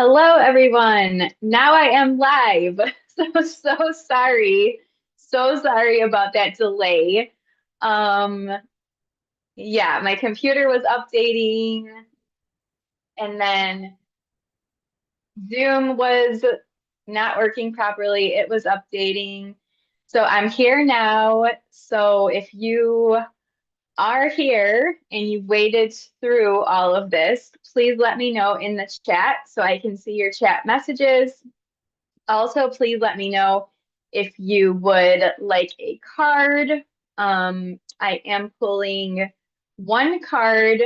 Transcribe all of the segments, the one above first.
Hello, everyone. Now I am live. So sorry. So sorry about that delay. Um, yeah, my computer was updating and then Zoom was not working properly. It was updating. So I'm here now. So if you are here and you've waited through all of this, please let me know in the chat so I can see your chat messages. Also, please let me know if you would like a card. I am pulling one card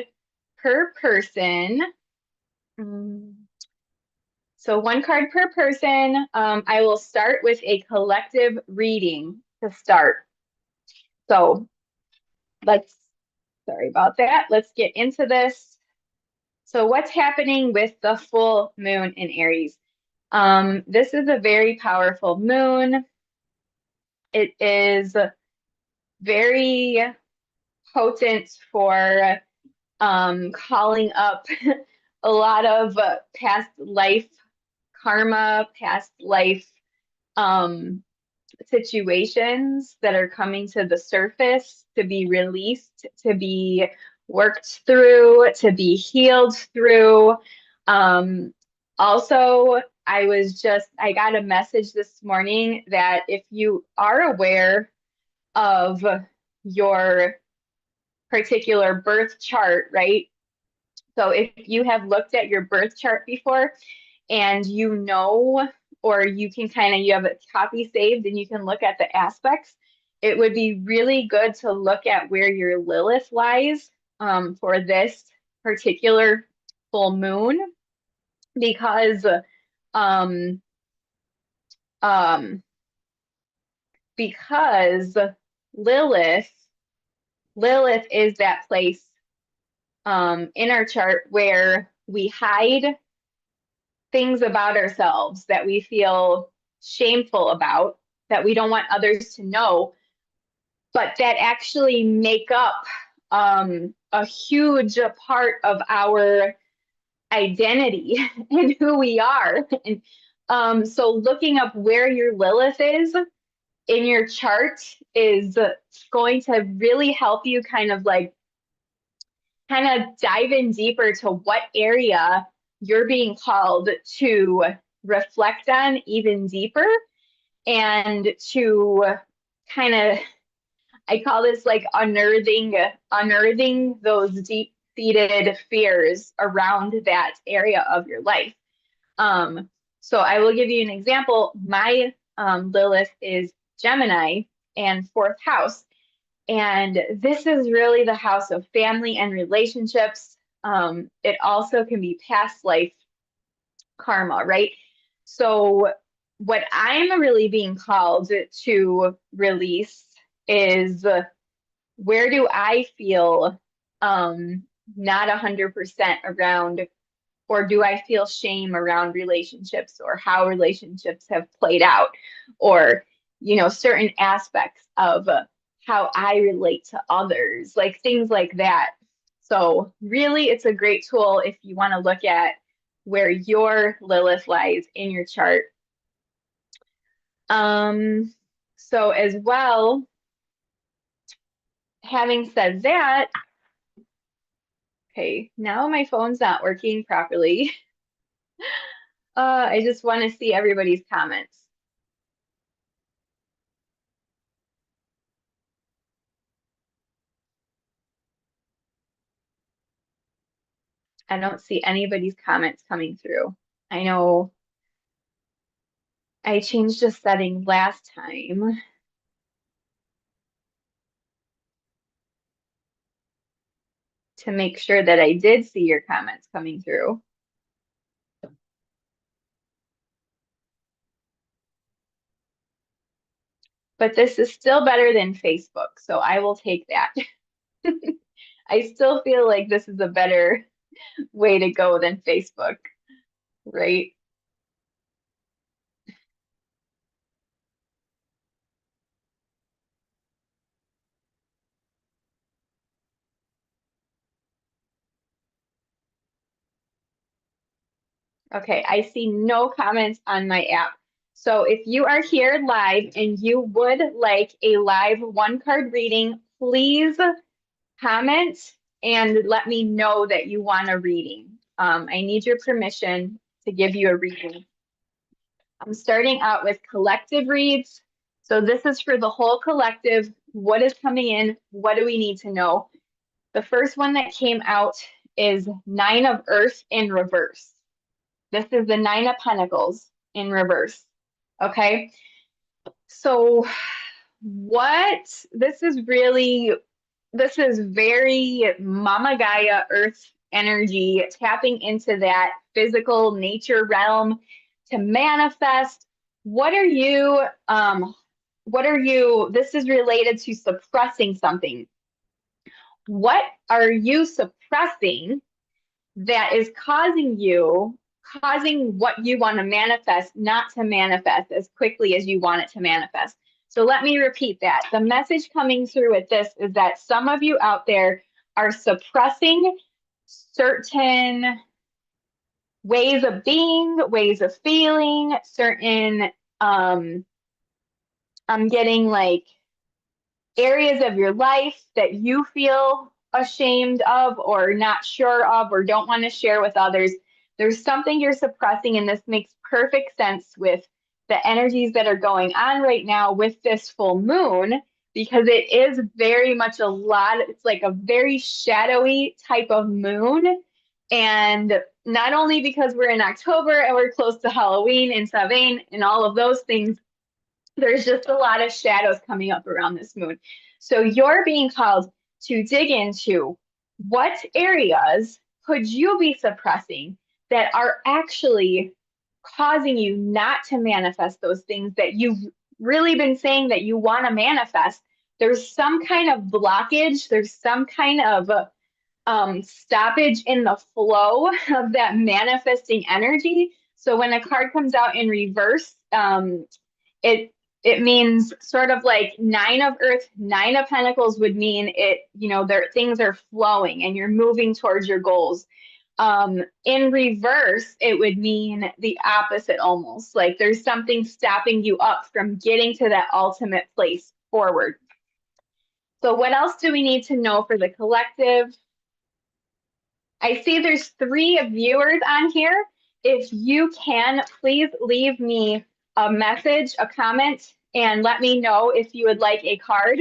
per person. Mm, So one card per person. I will start with a collective reading to start. So sorry about that. Let's get into this. So what's happening with the full moon in Aries? This is a very powerful moon. It is very potent for calling up a lot of past life karma, past life um, situations that are coming to the surface to be released, to be worked through, to be healed through. Um, Also, I got a message this morning that if you are aware of your particular birth chart, right? So if you have looked at your birth chart before and you know, or you can you have a copy saved and you can look at the aspects, it would be really good to look at where your Lilith lies for this particular full moon because um, um, because Lilith Lilith is that place in our chart where we hide things about ourselves that we feel shameful about, that we don't want others to know, but that actually make up a huge part of our identity and who we are. And so looking up where your Lilith is in your chart is going to really help you kind of dive in deeper to what area you're being called to reflect on even deeper and to kind of I call this like unearthing those deep seated fears around that area of your life. So I will give you an example. My Lilith is Gemini and fourth house. And this is really the house of family and relationships. It also can be past life karma, right? So, what I'm really being called to release is where do I feel not 100% around, or do I feel shame around relationships or how relationships have played out, or, certain aspects of how I relate to others, like things like that. So, really, it's a great tool if you want to look at where your Lilith lies in your chart. So, as well, having said that, okay, now my phone's not working properly. I just want to see everybody's comments. I don't see anybody's comments coming through. I know I changed a setting last time to make sure that I did see your comments coming through. But this is still better than Facebook, so I will take that. I still feel like this is a better way to go than Facebook, right? Okay, I see no comments on my app. So if you are here live and you would like a live one card reading, please comment and let me know that you want a reading. I need your permission to give you a reading. I'm starting out with collective reads. So this is for the whole collective. What is coming in? What do we need to know? The first one that came out is Nine of Earth in reverse. This is the Nine of Pentacles in reverse. Okay. So this is very Mama Gaia Earth energy, tapping into that physical nature realm to manifest. This is related to suppressing something. What are you suppressing that is causing what you want to manifest not to manifest as quickly as you want it to manifest? So let me repeat that. The message coming through with this is that some of you out there are suppressing certain ways of being, ways of feeling, certain, I'm getting like areas of your life that you feel ashamed of or not sure of or don't want to share with others. There's something you're suppressing, and this makes perfect sense with the energies that are going on right now with this full moon, because it is very much it's like a very shadowy type of moon. And not only because we're in October and we're close to Halloween and Samhain and all of those things, there's just a lot of shadows coming up around this moon. So you're being called to dig into what areas could you be suppressing that are actually causing you not to manifest those things that you've really been saying that you want to manifest. There's some kind of blockage. There's some kind of stoppage in the flow of that manifesting energy. So when a card comes out in reverse, it it means sort of like Nine of Earth, Nine of Pentacles would mean things are flowing and you're moving towards your goals. In reverse, it would mean the opposite almost. Like there's something stopping you up from getting to that ultimate place forward. So what else do we need to know for the collective? I see there's 3 viewers on here. If you can, please leave me a message, a comment, and let me know if you would like a card.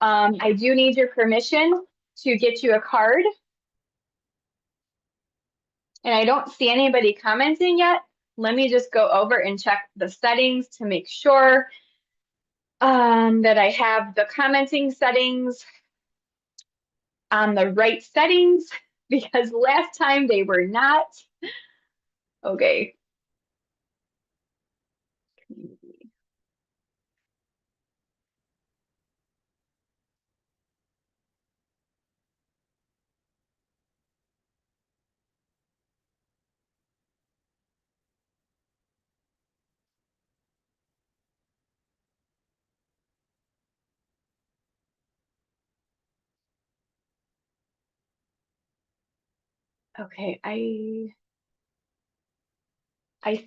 I do need your permission to get you a card. And I don't see anybody commenting yet. Let me just go over and check the settings to make sure that I have the commenting settings on the right settings, because last time they were not. Okay. Okay, I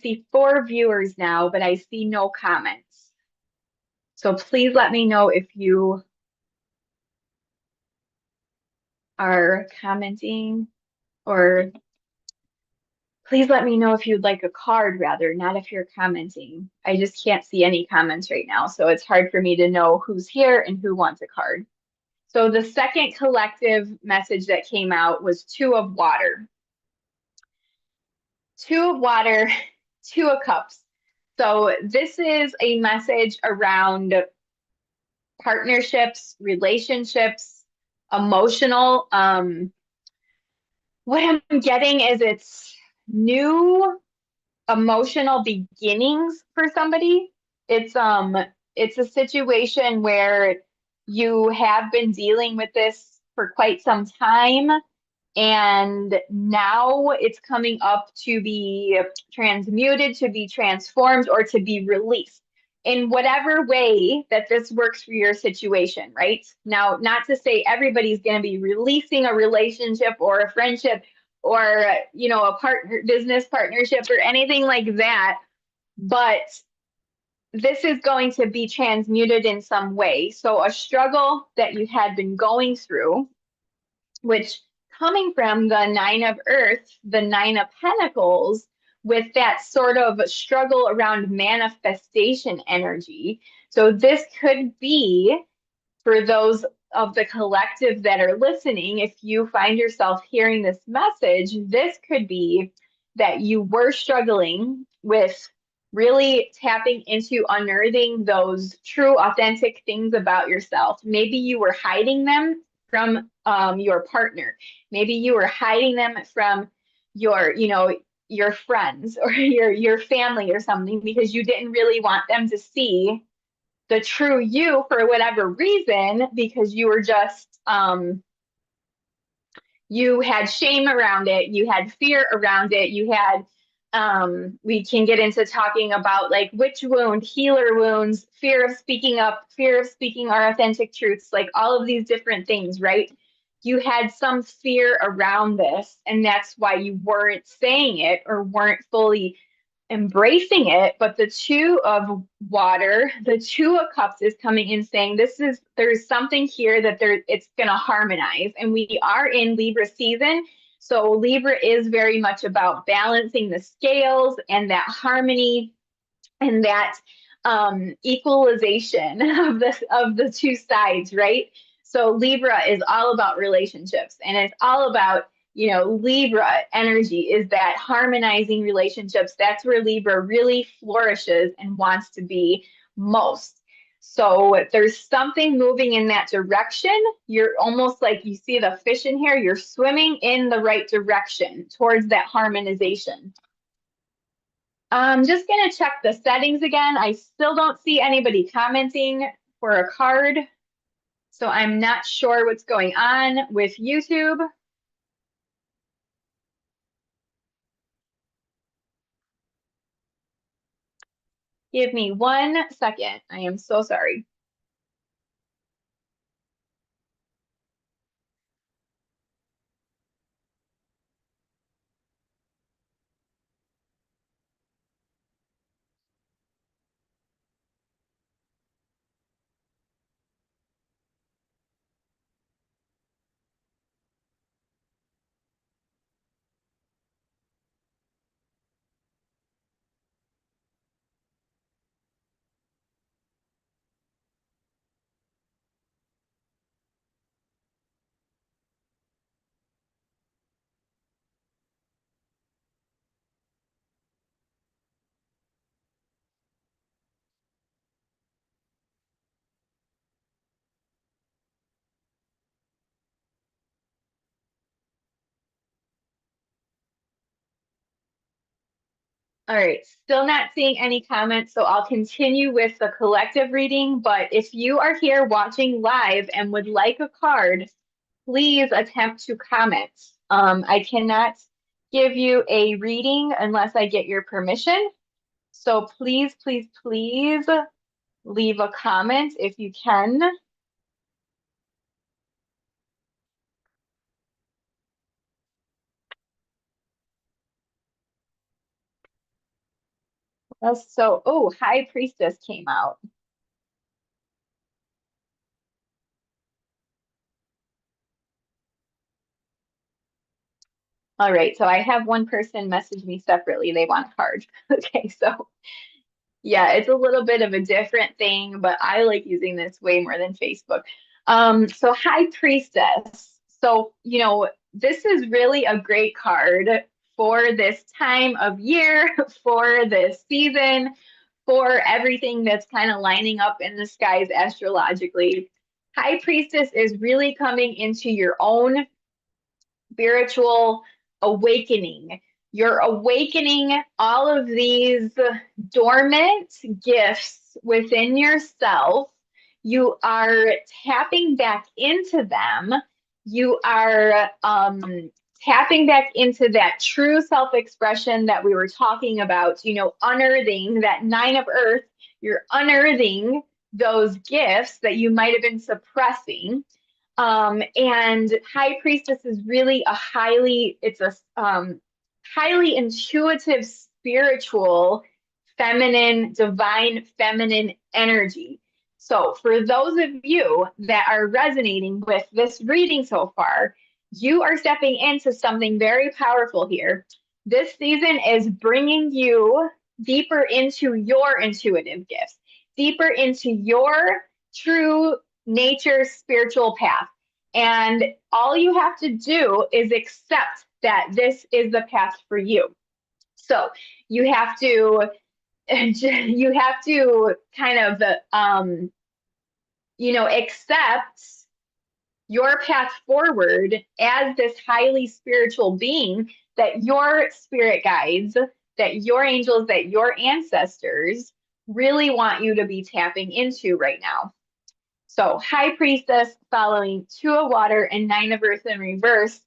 see 4 viewers now, but I see no comments. So please let me know if you are commenting, or please let me know if you'd like a card rather, not if you're commenting. I just can't see any comments right now, so it's hard for me to know who's here and who wants a card. So the second collective message that came out was Two of Water. Two of Water, Two of Cups. So this is a message around partnerships, relationships, emotional. What I'm getting is it's new emotional beginnings for somebody. It's a situation where you have been dealing with this for quite some time, and now it's coming up to be transmuted, to be transformed, or to be released in whatever way that this works for your situation, right? Now, not to say everybody's going to be releasing a relationship or a friendship or, you know, a business partnership or anything like that. But this is going to be transmuted in some way. So a struggle that you had been going through, which coming from the Nine of Earth, the Nine of Pentacles, with that sort of struggle around manifestation energy. So this could be, for those of the collective that are listening, if you find yourself hearing this message, this could be that you were struggling with really tapping into unearthing those true, authentic things about yourself. Maybe you were hiding them from your partner. Maybe you were hiding them from your, you know, your friends or your family or something, because you didn't really want them to see the true you for whatever reason, because you were just you had shame around it, you had fear around it, you had we can get into talking about like witch wound, healer wounds, fear of speaking up, fear of speaking our authentic truths, like all of these different things, right? You had some fear around this, and that's why you weren't saying it or weren't fully embracing it. But the Two of Water, the Two of Cups is coming in saying there's something here that it's going to harmonize. And we are in Libra season. So Libra is very much about balancing the scales and that harmony and that equalization of the two sides, right? So Libra is all about relationships, and it's all about, you know, Libra energy is that harmonizing relationships. That's where Libra really flourishes and wants to be most. So there's something moving in that direction. You're almost like, you see the fish in here, you're swimming in the right direction towards that harmonization. I'm just going to check the settings again. I still don't see anybody commenting for a card, so I'm not sure what's going on with YouTube. Give me 1 second. I am so sorry. All right, still not seeing any comments, so I'll continue with the collective reading. But if you are here watching live and would like a card, please attempt to comment. I cannot give you a reading unless I get your permission. So please, please, please leave a comment if you can. So, oh, High Priestess came out. All right, so I have one person message me separately. They want a card. Okay, so yeah, it's a little bit of a different thing, but I like using this way more than Facebook. So High Priestess. So, you know, this is really a great card for this time of year, for this season, for everything that's kind of lining up in the skies astrologically. High Priestess is really coming into your own spiritual awakening. You're awakening all of these dormant gifts within yourself. You are tapping back into them. You are tapping back into that true self-expression that we were talking about, you know, unearthing that Nine of Earth. You're unearthing those gifts that you might have been suppressing. And High Priestess is really it's a highly intuitive, spiritual, feminine, divine feminine energy. So for those of you that are resonating with this reading so far, you are stepping into something very powerful here. This season is bringing you deeper into your intuitive gifts, deeper into your true nature spiritual path. And all you have to do is accept that this is the path for you. So you have to you have to kind of accept your path forward as this highly spiritual being that your spirit guides, that your angels, that your ancestors really want you to be tapping into right now. So High Priestess following 2 of Water and 9 of Earth in reverse.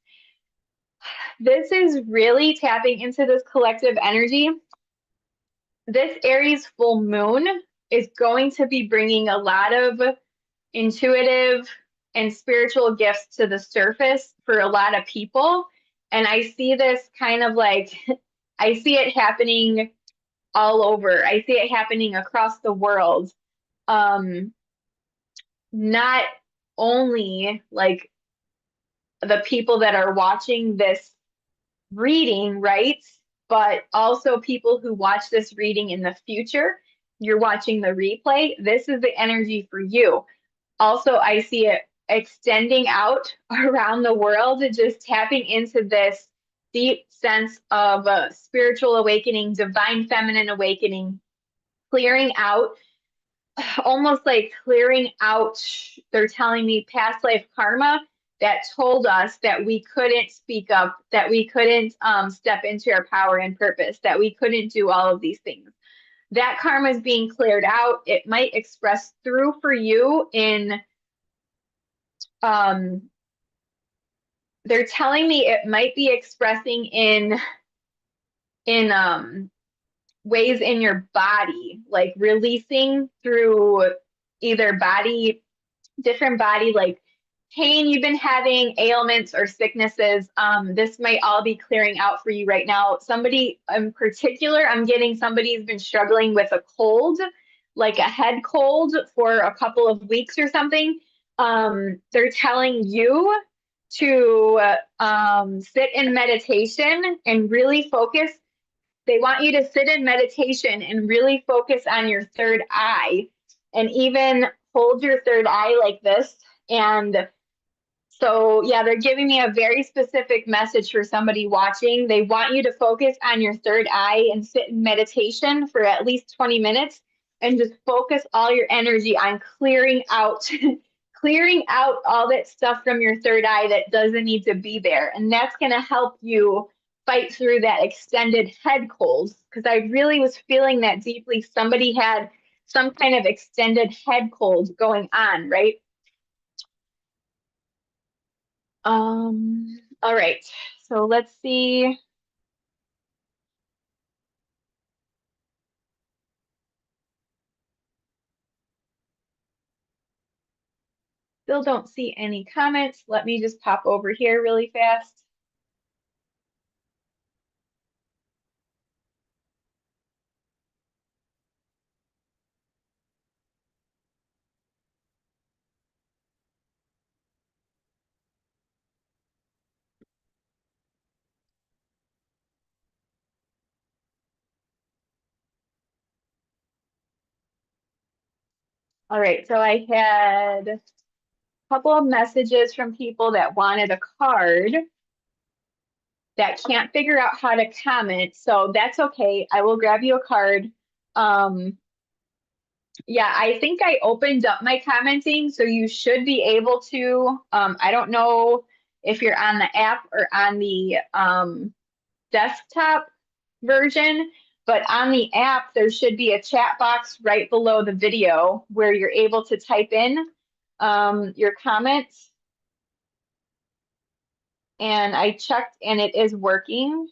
This is really tapping into this collective energy. This Aries full moon is going to be bringing a lot of intuitive and spiritual gifts to the surface for a lot of people. And I see this kind of like, I see it happening all over. I see it happening across the world. Not only like the people that are watching this reading, right? But also people who watch this reading in the future. You're watching the replay. This is the energy for you. Also, I see it extending out around the world, just tapping into this deep sense of spiritual awakening, divine feminine awakening, clearing out, almost like clearing out, they're telling me past life karma that told us that we couldn't speak up, that we couldn't step into our power and purpose, that we couldn't do all of these things. That karma is being cleared out. It might express through for you in they're telling me it might be expressing in ways in your body, like releasing through either body, different body, like pain you've been having, ailments or sicknesses. This might all be clearing out for you right now. Somebody in particular, I'm getting somebody's been struggling with a cold, like a head cold for a couple of weeks or something. They're telling you to sit in meditation and really focus. They want you to sit in meditation and really focus on your third eye and even hold your third eye like this. And so, yeah, they're giving me a very specific message for somebody watching. They want you to focus on your third eye and sit in meditation for at least 20 minutes and just focus all your energy on clearing out clearing out all that stuff from your third eye that doesn't need to be there. And that's going to help you fight through that extended head cold, because I really was feeling that deeply. Somebody had some kind of extended head cold going on, right? All right, so let's see. Still don't see any comments. Let me just pop over here really fast. All right, so I had a couple of messages from people that wanted a card that can't figure out how to comment. So that's okay. I will grab you a card. Yeah, I think I opened up my commenting, so you should be able to. I don't know if you're on the app or on the desktop version, but on the app, there should be a chat box right below the video where you're able to type in your comments. And I checked and it is working.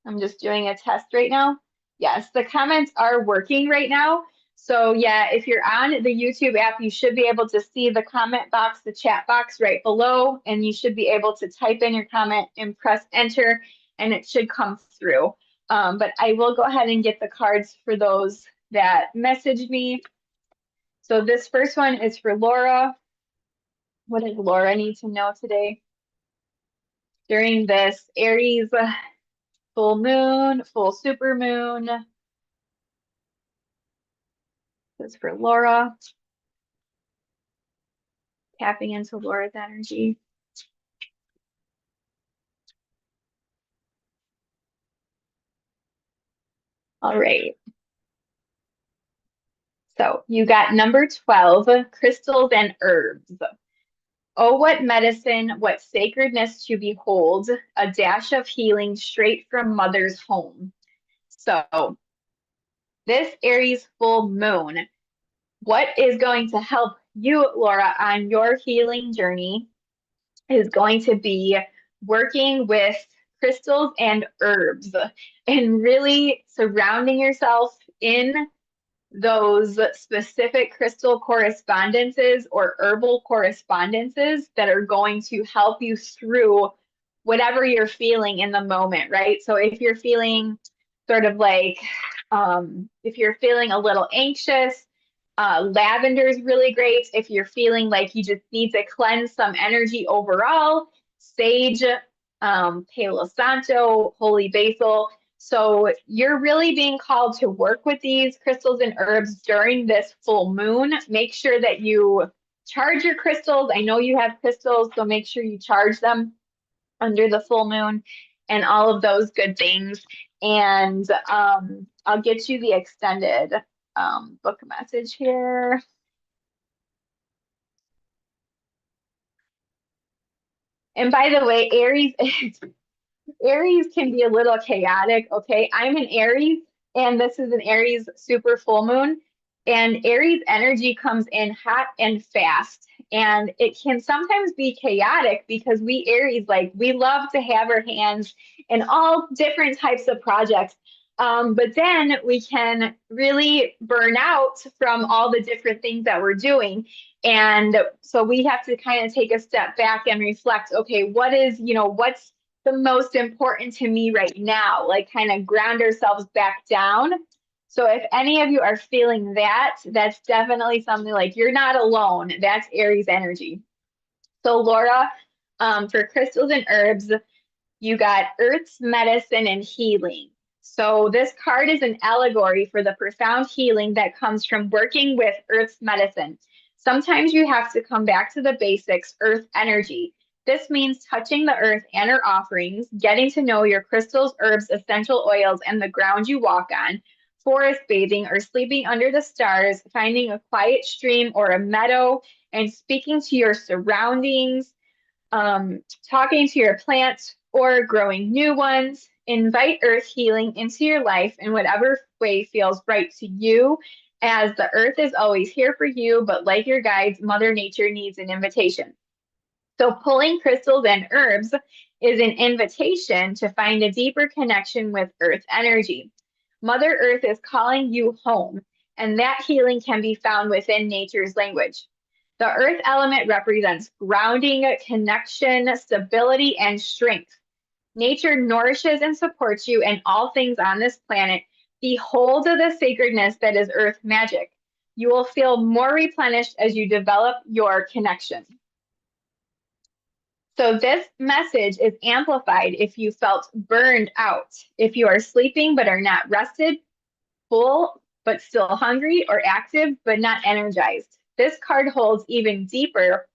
I'm just doing a test right now. Yes, the comments are working right now. So yeah, if you're on the YouTube app, you should be able to see the comment box, the chat box right below, and you should be able to type in your comment and press enter, and it should come through. But I will go ahead and get the cards for those that messaged me. So this first one is for Laura. What does Laura need to know today? During this Aries full moon, full super moon. This is for Laura. Tapping into Laura's energy. All right. So you got number 12, crystals and herbs. Oh, what medicine, what sacredness to behold, a dash of healing straight from mother's home. So this Aries full moon, what is going to help you, Laura, on your healing journey is going to be working with crystals and herbs and really surrounding yourself in those specific crystal correspondences or herbal correspondences that are going to help you through whatever you're feeling in the moment, right? So if you're feeling sort of like, if you're feeling a little anxious, lavender is really great. If you're feeling like you just need to cleanse some energy overall, sage, Palo Santo, holy basil. So you're really being called to work with these crystals and herbs during this full moon. Make sure that you charge your crystals. I know you have crystals, so make sure you charge them under the full moon and all of those good things. And I'll get you the extended book message here. And by the way, Aries can be a little chaotic, okay? I'm an Aries, and this is an Aries super full moon. And Aries energy comes in hot and fast. And it can sometimes be chaotic because we Aries, like, we love to have our hands in all different types of projects. But then we can really burn out from all the different things that we're doing. And so we have to kind of take a step back and reflect, okay, what's the most important to me right now? Like kind of ground ourselves back down. So if any of you are feeling that, that's definitely something like you're not alone. That's Aries energy. So Laura, for crystals and herbs, you got Earth's medicine and healing. So this card is an allegory for the profound healing that comes from working with Earth's medicine. Sometimes you have to come back to the basics, Earth energy. This means touching the earth and her offerings, getting to know your crystals, herbs, essential oils, and the ground you walk on, forest bathing or sleeping under the stars, finding a quiet stream or a meadow, and speaking to your surroundings, talking to your plants or growing new ones. Invite earth healing into your life in whatever way feels right to you, as the earth is always here for you, but like your guides, Mother Nature needs an invitation. So pulling crystals and herbs is an invitation to find a deeper connection with earth energy. Mother Earth is calling you home, and that healing can be found within nature's language. The earth element represents grounding, connection, stability, and strength. Nature nourishes and supports you in all things on this planet. Behold the sacredness that is earth magic. You will feel more replenished as you develop your connection. So this message is amplified if you felt burned out, if you are sleeping but are not rested, full but still hungry, or active but not energized. This card holds even deeper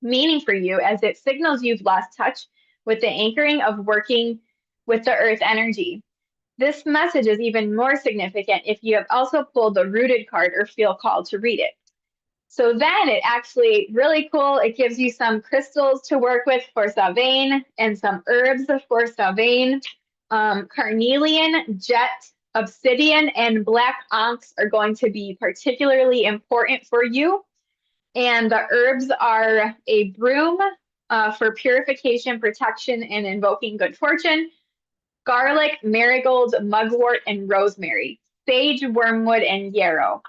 meaning for you as it signals you've lost touch with the anchoring of working with the earth energy. This message is even more significant if you have also pulled the rooted card or feel called to read it. So then it actually really cool. It gives you some crystals to work with for Samhain and some herbs for Samhain. Carnelian, jet, obsidian, and black onyx are going to be particularly important for you. And the herbs are a broom for purification, protection, and invoking good fortune. Garlic, marigold, mugwort, and rosemary. Sage, wormwood, and yarrow.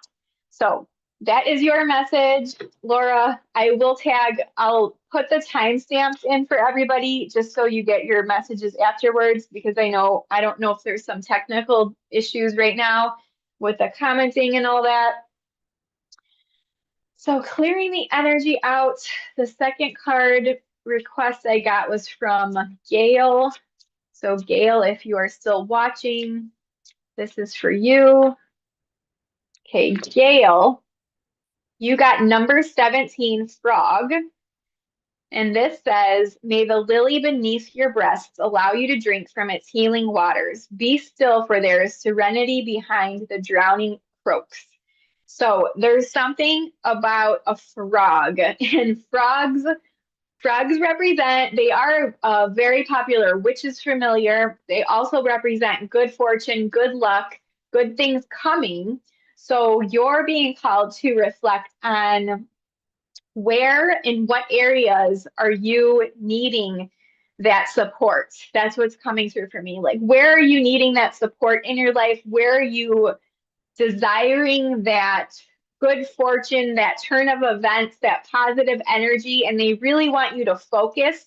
So that is your message, Laura. I'll put the timestamps in for everybody just so you get your messages afterwards, because I don't know if there's some technical issues right now with the commenting and all that. So clearing the energy out, the second card request I got was from Gail. So Gail, if you are still watching, this is for you. Okay, Gail, you got number 17, frog. And this says, may the lily beneath your breasts allow you to drink from its healing waters. Be still, for there is serenity behind the drowning croaks. So there's something about a frog, and frogs represent, they are very popular, which is familiar. They also represent good fortune, good luck, good things coming. So you're being called to reflect on where, in what areas are you needing that support? That's what's coming through for me. Like, where are you needing that support in your life? Where are you desiring that good fortune, that turn of events, that positive energy? And they really want you to focus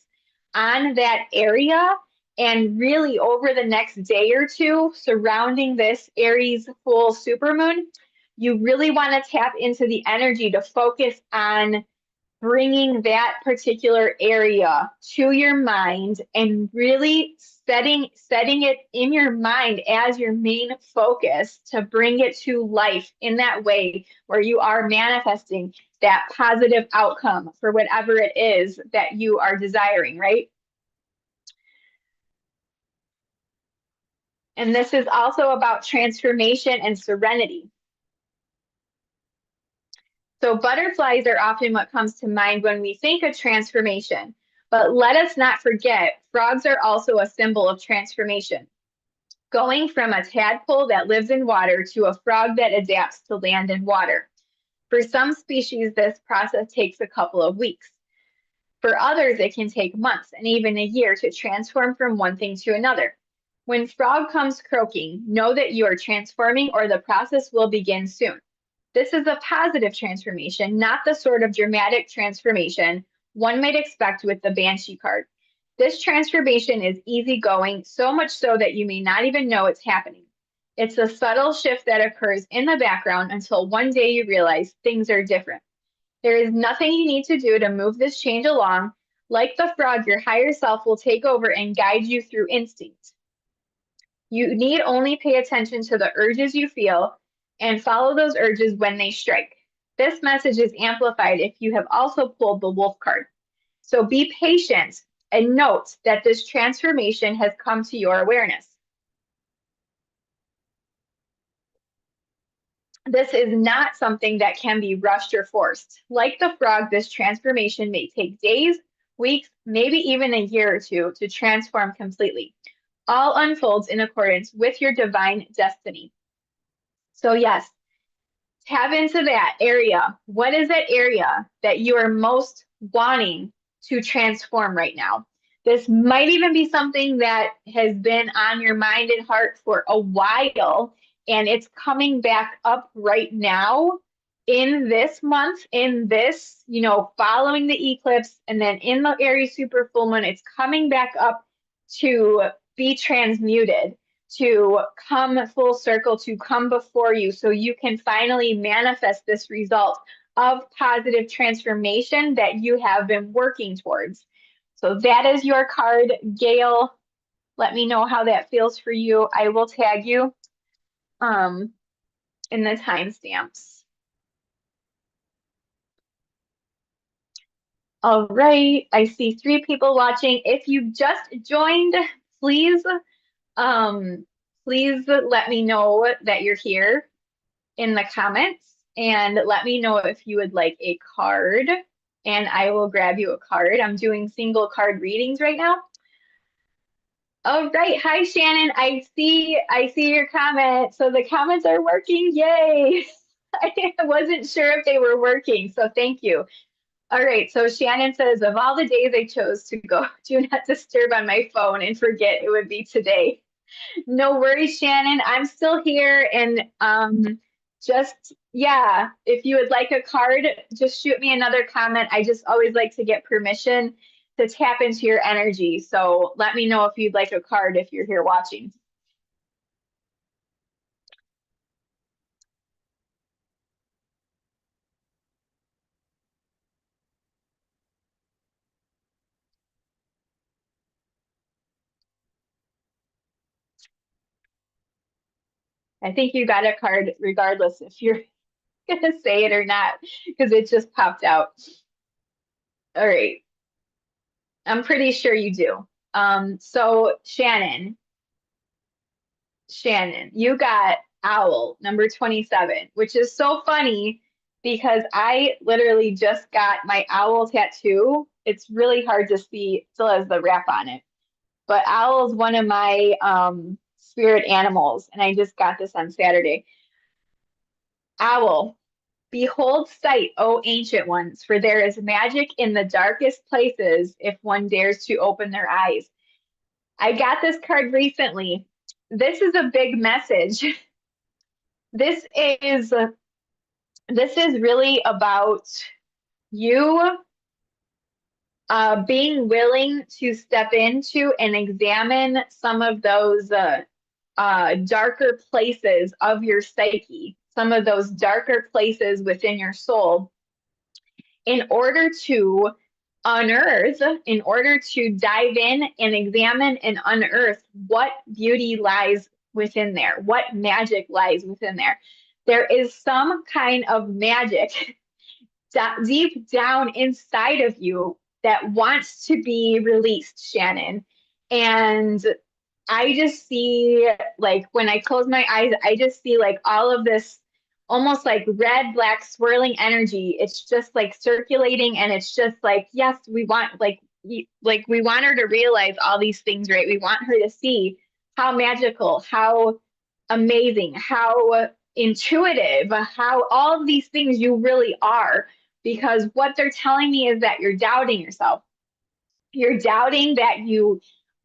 on that area. And really, over the next day or two surrounding this Aries full supermoon, you really want to tap into the energy to focus on bringing that particular area to your mind and really setting it in your mind as your main focus to bring it to life in that way where you are manifesting that positive outcome for whatever it is that you are desiring, right? And this is also about transformation and serenity. So butterflies are often what comes to mind when we think of transformation. But let us not forget, frogs are also a symbol of transformation. Going from a tadpole that lives in water to a frog that adapts to land and water. For some species, this process takes a couple of weeks. For others, it can take months and even a year to transform from one thing to another. When frog comes croaking, know that you are transforming or the process will begin soon. This is a positive transformation, not the sort of dramatic transformation one might expect with the Banshee card. This transformation is easygoing, so much so that you may not even know it's happening. It's a subtle shift that occurs in the background until one day you realize things are different. There is nothing you need to do to move this change along. Like the frog, your higher self will take over and guide you through instinct. You need only pay attention to the urges you feel and follow those urges when they strike. This message is amplified if you have also pulled the wolf card. So be patient and note that this transformation has come to your awareness. This is not something that can be rushed or forced. Like the frog, this transformation may take days, weeks, maybe even a year or two to transform completely. All unfolds in accordance with your divine destiny. So yes, tap into that area. What is that area that you are most wanting to transform right now? This might even be something that has been on your mind and heart for a while, and it's coming back up right now in this month, in this, following the eclipse, and then in the Aries super full moon, it's coming back up to be transmuted, to come full circle, to come before you so you can finally manifest this result of positive transformation that you have been working towards. So that is your card, Gail. Let me know how that feels for you. I will tag you in the timestamps. All right, I see 3 people watching. If you just joined, please let me know that you're here in the comments, and let me know if you would like a card, and I will grab you a card. I'm doing single card readings right now. All right, hi Shannon. I see your comment. So the comments are working. Yay! I wasn't sure if they were working, so thank you. All right, so Shannon says, of all the days I chose to go do not disturb on my phone and forget, it would be today. No worries, Shannon. I'm still here, and Yeah, if you would like a card, just shoot me another comment. I just always like to get permission to tap into your energy. So let me know if you'd like a card if you're here watching. I think you got a card regardless if you're gonna say it or not, because it just popped out. All right. I'm pretty sure you do. So Shannon, you got owl number 27, which is so funny because I literally just got my owl tattoo. It's really hard to see, it still has the wrap on it. But owl is one of my spirit animals, and I just got this on Saturday. Owl, behold sight, O ancient ones, for there is magic in the darkest places if one dares to open their eyes. I got this card recently. This is a big message. This is this is really about you being willing to step into and examine some of those darker places of your psyche, some of those darker places within your soul, in order to unearth, in order to dive in and examine and unearth what beauty lies within there, what magic lies within there. There is some kind of magic deep down inside of you that wants to be released, Shannon. And I just see, like, when I close my eyes, I just see like all of this almost like red, black, swirling energy. It's just like circulating, and it's just like, yes, we want, like we want her to realize all these things, right? We want her to see how magical, how amazing, how intuitive, how all of these things you really are. Because what they're telling me is that you're doubting yourself. You're doubting that you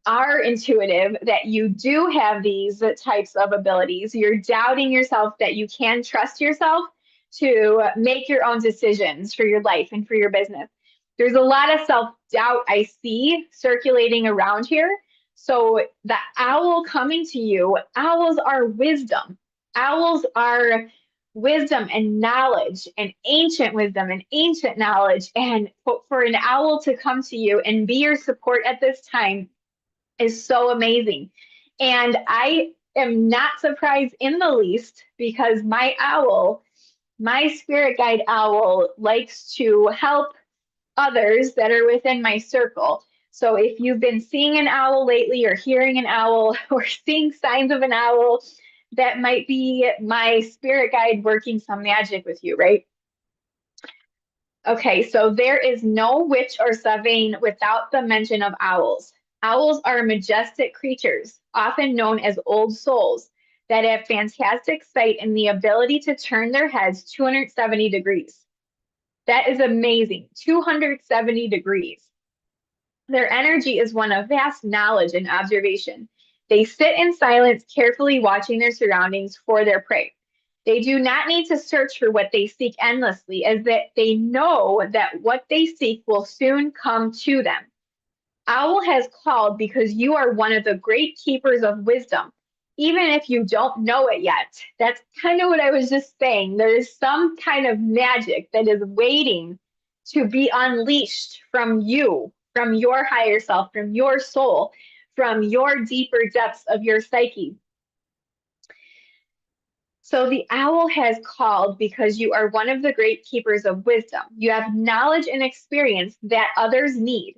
are intuitive, that you do have these types of abilities. You're doubting yourself that you can trust yourself to make your own decisions for your life and for your business. There's a lot of self doubt I see circulating around here. So, the owl coming to you, owls are wisdom. Owls are wisdom and knowledge and ancient wisdom and ancient knowledge. And for an owl to come to you and be your support at this time is so amazing. And I am not surprised in the least because my owl, my spirit guide owl, likes to help others that are within my circle. So if you've been seeing an owl lately, or hearing an owl, or seeing signs of an owl, that might be my spirit guide working some magic with you, right? Okay, so there is no witch or Samhain without the mention of owls. Owls are majestic creatures, often known as old souls, that have fantastic sight and the ability to turn their heads 270 degrees. That is amazing, 270 degrees. Their energy is one of vast knowledge and observation. They sit in silence, carefully watching their surroundings for their prey. They do not need to search for what they seek endlessly, as that they know that what they seek will soon come to them. Owl has called because you are one of the great keepers of wisdom, even if you don't know it yet. That's kind of what I was just saying. There is some kind of magic that is waiting to be unleashed from you, from your higher self, from your soul, from your deeper depths of your psyche. So the owl has called because you are one of the great keepers of wisdom. You have knowledge and experience that others need.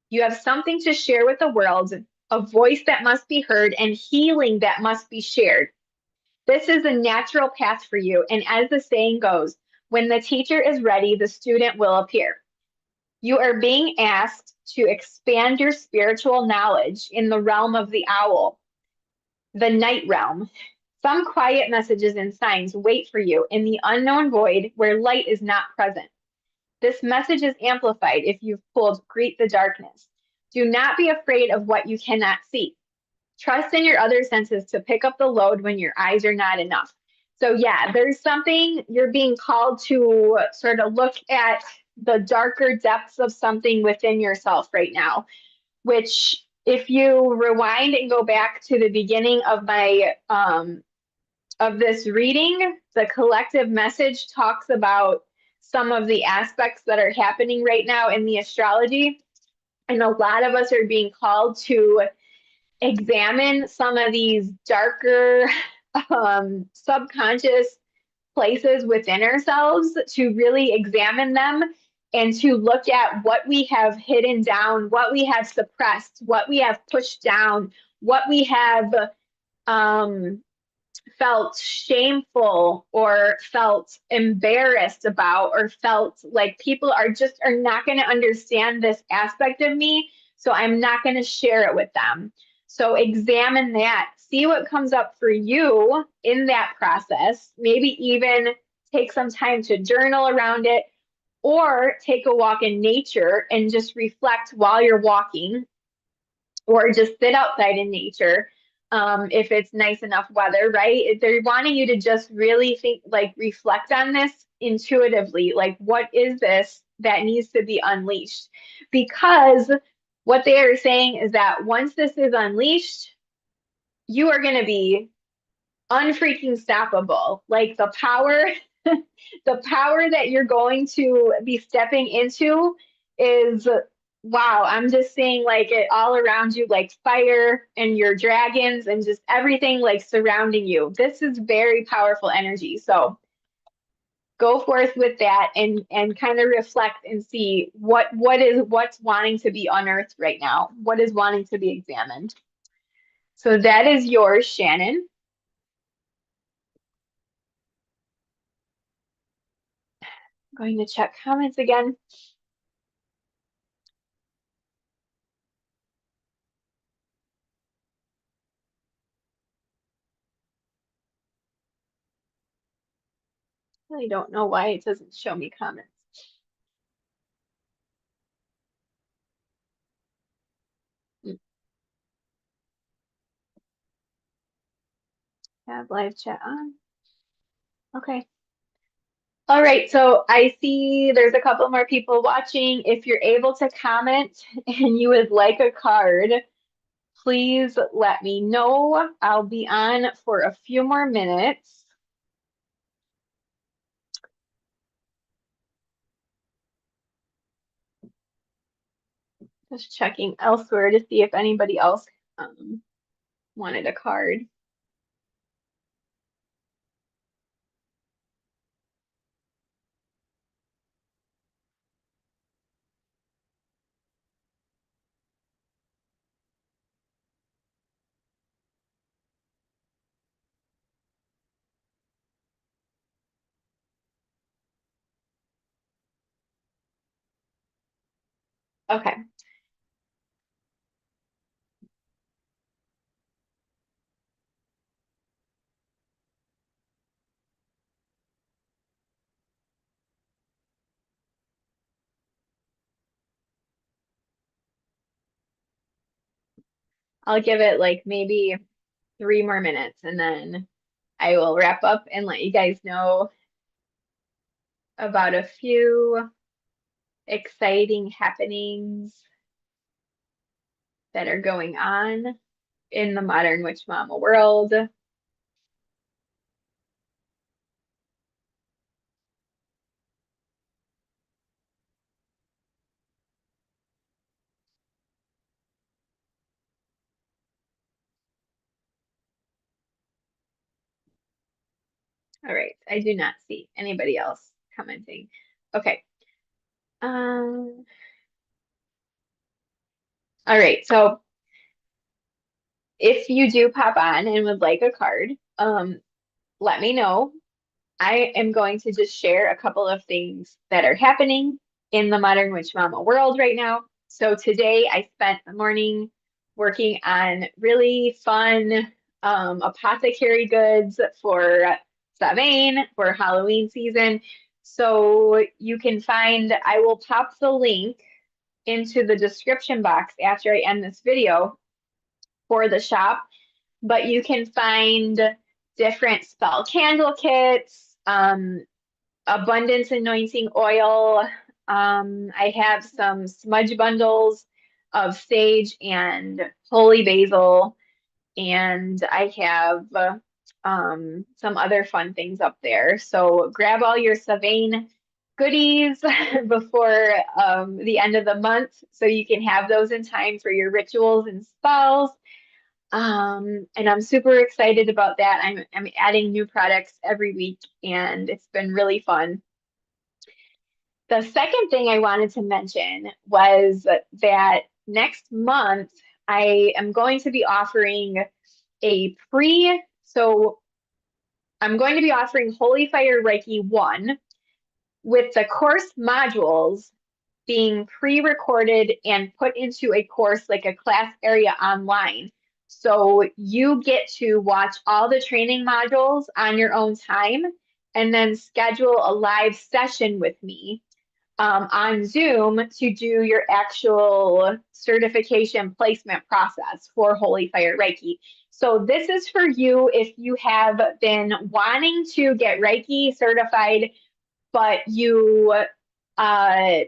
You have something to share with the world, a voice that must be heard, and healing that must be shared. This is a natural path for you. And as the saying goes, when the teacher is ready, the student will appear. You are being asked to expand your spiritual knowledge in the realm of the owl, the night realm. Some quiet messages and signs wait for you in the unknown void where light is not present. This message is amplified if you've pulled Greet the Darkness. Do not be afraid of what you cannot see. Trust in your other senses to pick up the load when your eyes are not enough. So yeah, there's something you're being called to sort of look at the darker depths of something within yourself right now, which if you rewind and go back to the beginning of my of this reading, the collective message talks about some of the aspects that are happening right now in the astrology. And a lot of us are being called to examine some of these darker subconscious places within ourselves, to really examine them and to look at what we have hidden down, what we have suppressed, what we have pushed down, what we have um, felt shameful or felt embarrassed about, or felt like people are not going to understand this aspect of me, so I'm not going to share it with them. So examine that, see what comes up for you in that process, maybe even take some time to journal around it, or take a walk in nature and just reflect while you're walking, or just sit outside in nature, if it's nice enough weather, right? They're wanting you to just really think, like reflect on this intuitively, like what is this that needs to be unleashed? Because what they are saying is that once this is unleashed, you are going to be unfreaking stoppable. Like the power, the power that you're going to be stepping into is, wow. I'm just seeing like it all around you, like fire and your dragons and just everything like surrounding you. This is very powerful energy. So go forth with that and kind of reflect and see what's wanting to be unearthed right now, what is wanting to be examined. So that is yours, Shannon. Going to check comments again. I don't know why it doesn't show me comments. Have live chat on. Okay. All right, so I see there's a couple more people watching. If you're able to comment and you would like a card, please let me know. I'll be on for a few more minutes. Just checking elsewhere to see if anybody else wanted a card. Okay. I'll give it like maybe 3 more minutes and then I will wrap up and let you guys know about a few exciting happenings that are going on in the Modern Witch Mama world. All right, I do not see anybody else commenting. Okay. All right, so if you do pop on and would like a card, let me know. I am going to just share a couple of things that are happening in the Modern Witch Mama world right now. So today I spent the morning working on really fun apothecary goods for Samhain, for Halloween season. So you can find, I will pop the link into the description box after I end this video for the shop, but you can find different spell candle kits, abundance anointing oil. I have some smudge bundles of sage and holy basil, and I have some other fun things up there. So grab all your Samhain goodies before the end of the month so you can have those in time for your rituals and spells. And I'm super excited about that. I'm adding new products every week, and it's been really fun. The second thing I wanted to mention was that next month I am going to be offering so I'm going to be offering Holy Fire Reiki 1 with the course modules being pre-recorded and put into a course, like a class area online. So you get to watch all the training modules on your own time and then schedule a live session with me on Zoom to do your actual certification placement process for Holy Fire Reiki. So this is for you if you have been wanting to get Reiki certified, but uh,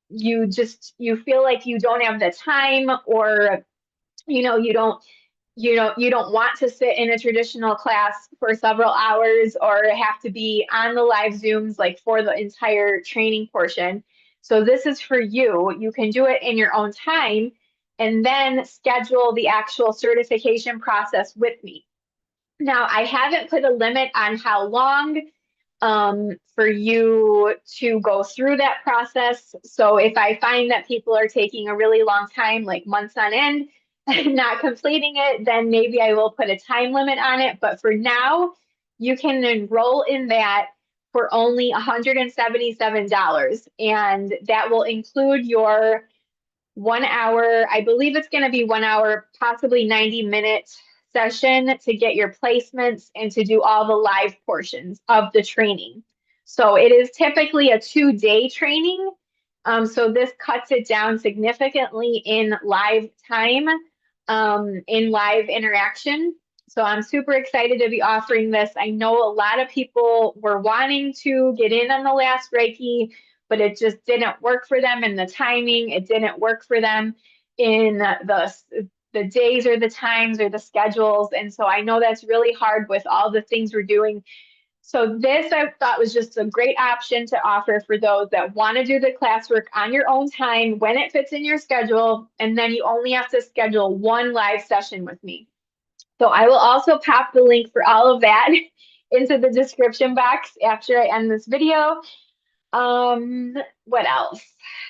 you feel like you don't have the time, or you don't want to sit in a traditional class for several hours or have to be on the live Zooms like for the entire training portion. So this is for you. You can do it in your own time and then schedule the actual certification process with me. Now, I haven't put a limit on how long for you to go through that process. So if I find that people are taking a really long time, like months on end, not completing it, then maybe I will put a time limit on it. But for now, you can enroll in that for only $177. And that will include your 1 hour, I believe it's going to be 1 hour, possibly 90-minute session to get your placements and to do all the live portions of the training. So it is typically a 2-day training. So this cuts it down significantly in live time, in live interaction. So I'm super excited to be offering this. I know a lot of people were wanting to get in on the last Reiki, but it just didn't work for them in the timing. It didn't work for them in the days or the times or the schedules. And so I know that's really hard with all the things we're doing. So this I thought was just a great option to offer for those that want to do the classwork on your own time when it fits in your schedule. And then you only have to schedule one live session with me. So I will also pop the link for all of that into the description box after I end this video. What else?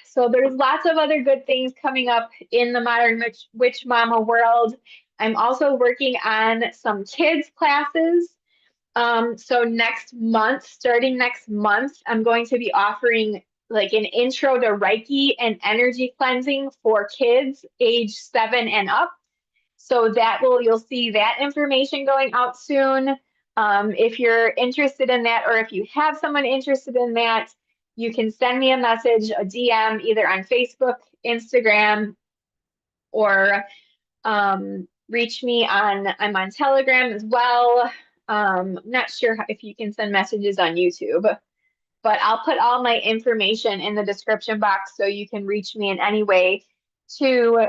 So there's lots of other good things coming up in the Modern Witch Mama world. I'm also working on some kids classes. So next month, starting next month, I'm going to be offering like an intro to Reiki and energy cleansing for kids age 7 and up. So you'll see that information going out soon. If you're interested in that, or if you have someone interested in that, you can send me a message, a DM, either on Facebook, Instagram, or reach me I'm on Telegram as well. I'm not sure if you can send messages on YouTube, but I'll put all my information in the description box so you can reach me in any way to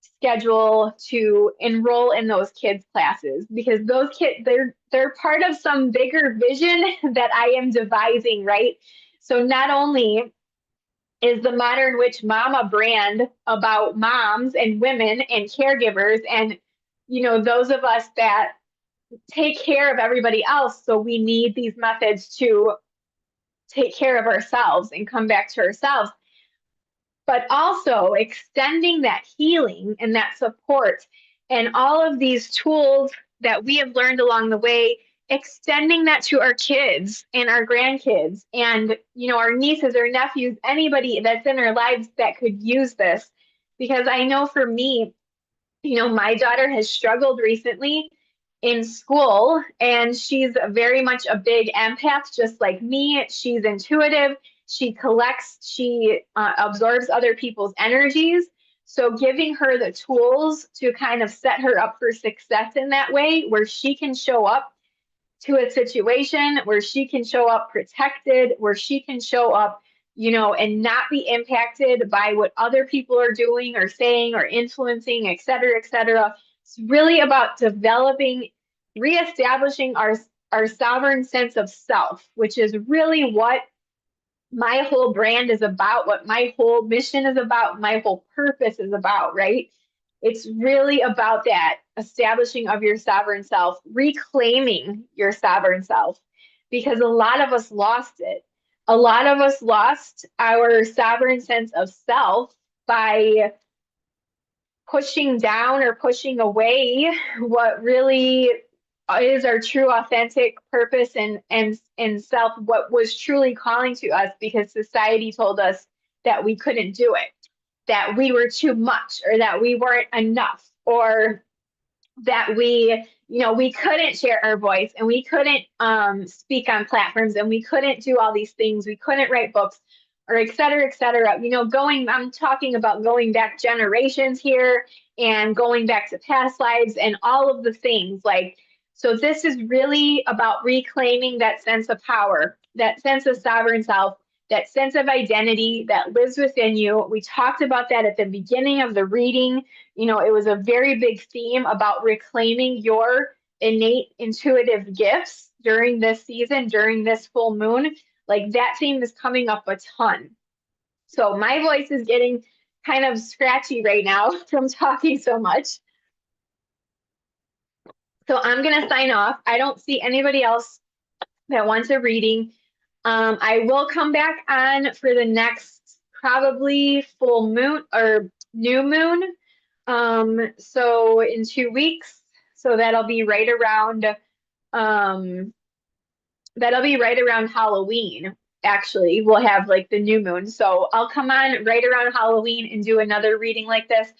schedule to enroll in those kids classes, because those kids, they're part of some bigger vision that I am devising, right? So not only is the Modern Witch Mama brand about moms and women and caregivers and those of us that take care of everybody else, so we need these methods to take care of ourselves and come back to ourselves, but also extending that healing and that support and all of these tools that we have learned along the way, extending that to our kids and our grandkids and our nieces or nephews, anybody that's in our lives that could use this. Because I know for me, my daughter has struggled recently in school, and she's very much a big empath, just like me. She's intuitive. She collects, she absorbs other people's energies. So giving her the tools to kind of set her up for success in that way, where she can show up to a situation where she can show up protected, where she can show up, and not be impacted by what other people are doing or saying or influencing, et cetera, et cetera. It's really about developing, reestablishing our sovereign sense of self, which is really what my whole brand is about, what my whole mission is about, my whole purpose is about, right? It's really about that establishing of your sovereign self, reclaiming your sovereign self, because a lot of us lost it. A lot of us lost our sovereign sense of self by pushing down or pushing away what really is our true authentic purpose and self, what was truly calling to us, because society told us that we couldn't do it, that we were too much, or that we weren't enough, or that we couldn't share our voice, and we couldn't speak on platforms, and we couldn't do all these things, we couldn't write books, or et cetera, et cetera. I'm talking about going back generations here, and going back to past lives, and all of the things. Like, so this is really about reclaiming that sense of power, that sense of sovereign self, that sense of identity that lives within you. We talked about that at the beginning of the reading. It was a very big theme about reclaiming your innate intuitive gifts during this season, during this full moon. Like, that theme is coming up a ton. So my voice is getting kind of scratchy right now from talking so much. So I'm going to sign off. I don't see anybody else that wants a reading. I will come back on for the next probably full moon or new moon. So in 2 weeks. So that'll be right around Halloween. Actually, we'll have like the new moon. So I'll come on right around Halloween and do another reading like this.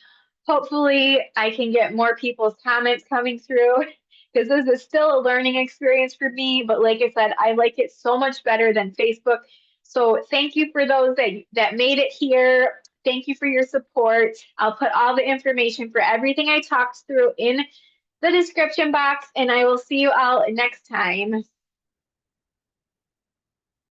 Hopefully I can get more people's comments coming through, because this is still a learning experience for me. But like I said, I like it so much better than Facebook. So thank you for those that made it here. Thank you for your support. I'll put all the information for everything I talked through in the description box, and I will see you all next time.